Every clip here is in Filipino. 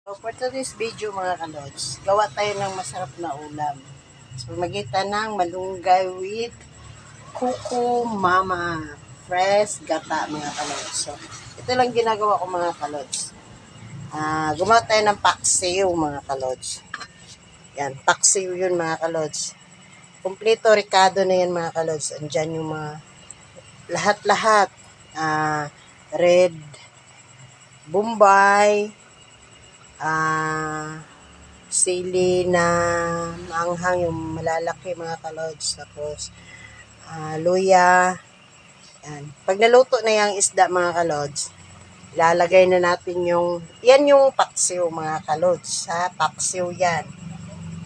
So for today's video mga kalods, gawa tayo ng masarap na ulam. So magitan ng malunggay with kuko mama fresh gata mga kalods. So ito lang ginagawa ko mga kalods. Gumawa tayo ng paksiw mga kalods. Yan, paksiw yun mga kalods. Kompleto ricado na yan mga kalods. Andyan yung mga lahat-lahat. Red Bombay, sili na maanghang yung malalaki mga kalods, tapos luya. Yan. Pag naluto na yung isda mga kalods, ilalagay na natin yan yung paksiw mga kalods. Paksiw yan.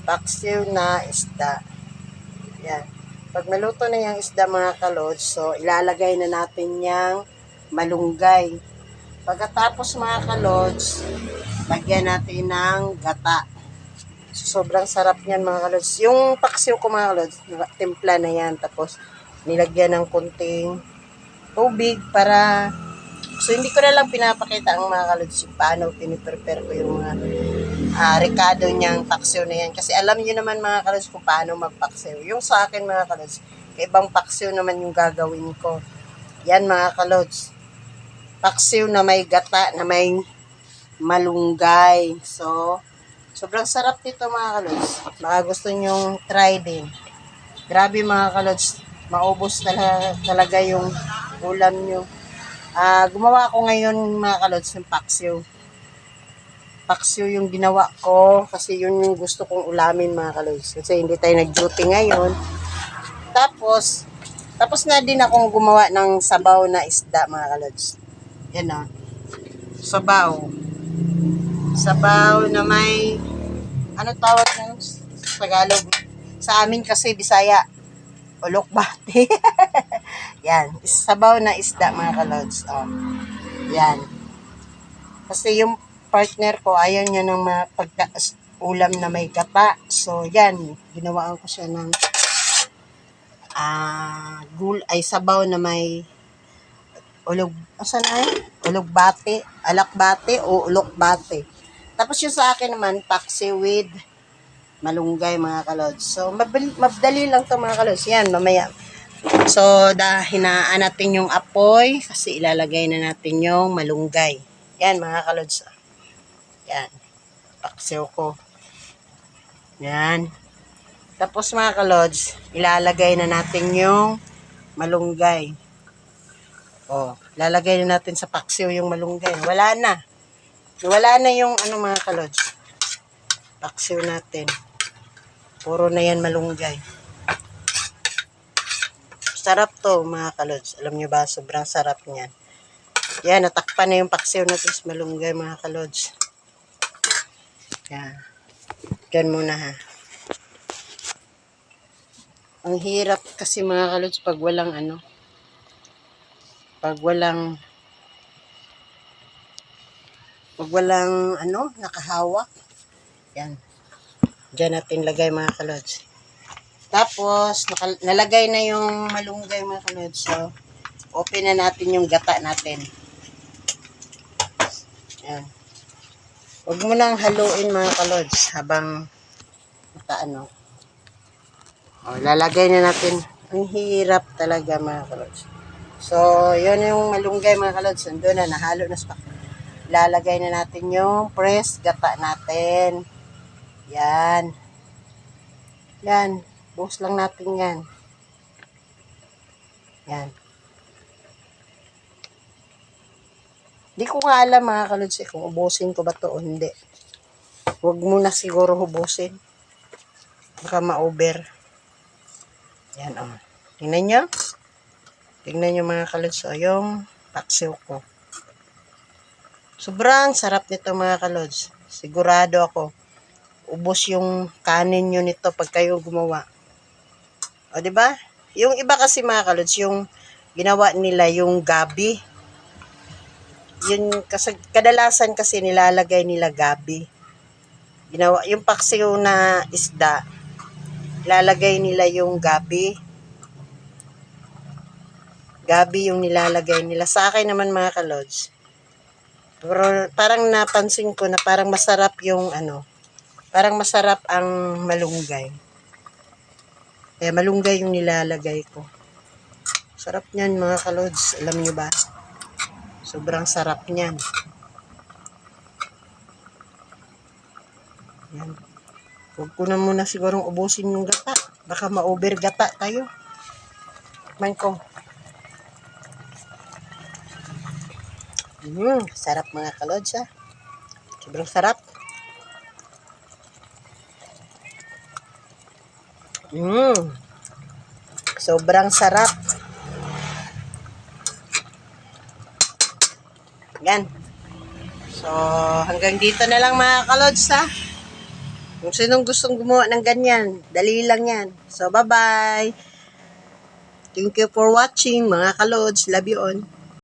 Paksiw na isda. Yan. Pag naluto na yung isda mga kalods, so ilalagay na natin yung malunggay. Pagkatapos mga kalods, lagyan natin ng gata. So, sobrang sarap niyan mga kalods. Yung paksiw ko mga kalods, timpla na yan. Tapos nilagyan ng konting tubig para... So, hindi ko na lang pinapakita ang mga kalods yung paano piniprepare ko yung mga ricado niyang paksiw na yan. Kasi alam niyo naman mga kalods kung paano magpaksiw. Yung sa akin mga kalods, ibang paksiw naman yung gagawin ko. Yan mga kalods. Paksiw na may gata, na may malunggay. So, sobrang sarap nito mga kalods. Baka gusto nyong try din. Grabe mga kalods. Maubos talaga yung ulam nyo. Gumawa ako ngayon mga kalods ng paksiw. Paksiw yung ginawa ko kasi yun yung gusto kong ulamin mga kalods. Kasi hindi tayo nag-duty ngayon. Tapos na din akong gumawa ng sabaw na isda mga kalods. Yan o. Sabaw. Sabaw na may, ano tawag ng Tagalog? Sa amin kasi Bisaya, ulokbate. Yan, sabaw na isda mga kalods. Yan. Kasi yung partner ko, ayaw niya ng ulam na may gata. So, yan, ginawaan ko siya ng sabaw na may ulugbate, alakbate o ulokbate. Tapos yung sa akin naman, paksiw with malunggay mga kalods. So, madali lang to mga kalods. Yan, mamaya. So, hinaan natin yung apoy kasi ilalagay na natin yung malunggay. Yan mga kalods. Yan. Paksiw ko. Yan. Tapos mga kalods, ilalagay na natin yung malunggay. Lalagay na natin sa paksiw yung malunggay. Wala na yung mga kalods. Paksiw natin. Puro na yan malunggay. Sarap to mga kalods. Alam nyo ba, sobrang sarap niyan. Yan, natakpan na yung paksiw natin sa malunggay mga kalods. Yan. Yan muna ha. Ang hirap kasi mga kalods pag walang nakahawak. Yan. Diyan natin lagay mga kalods. Tapos, nalagay na yung malunggay mga kalods. So, open na natin yung gata natin. Yan. Huwag mo nang haluin mga kalods habang lalagay na natin. Ang hirap talaga mga kalods. So, yun yung malunggay mga kalods. Doon na, nahalo na sa lalagay na natin yung fresh gata natin. Yan. Yan. Buhos lang natin yan. Yan. Di ko nga alam mga kalods kung ubusin ko ba to o hindi. Huwag mo na siguro hubusin. Baka ma-over. Yan o. Tingnan nyo. Tingnan nyo mga kalods. Yung paksiw ko. Sobrang sarap nito mga kalods. Sigurado ako. Ubos yung kanin nyo nito pag kayo gumawa. O diba? Yung iba kasi mga kalods, yung ginawa nila yung gabi. Yun kasi kadalasan kasi nilalagay nila gabi. Ginawa yung paksiw na isda. Lalagay nila yung gabi. Gabi yung nilalagay nila. Sa akin naman mga kalods, Pero parang napansin ko na parang masarap yung ano, parang masarap ang malunggay. Kaya malunggay yung nilalagay ko. Sarap niyan mga kalods. Alam nyo ba? Sobrang sarap niyan. Yan. Huwag ko na muna sigurong ubusin yung gata. Baka ma-over gata tayo. Man ko. Sarap mga kalods ha. Sobrang sarap. Sobrang sarap. Yan. So, hanggang dito na lang mga kalods ha. Kung sinong gustong gumawa ng ganyan, dali lang yan. So, bye-bye. Thank you for watching mga kalods. Love you all.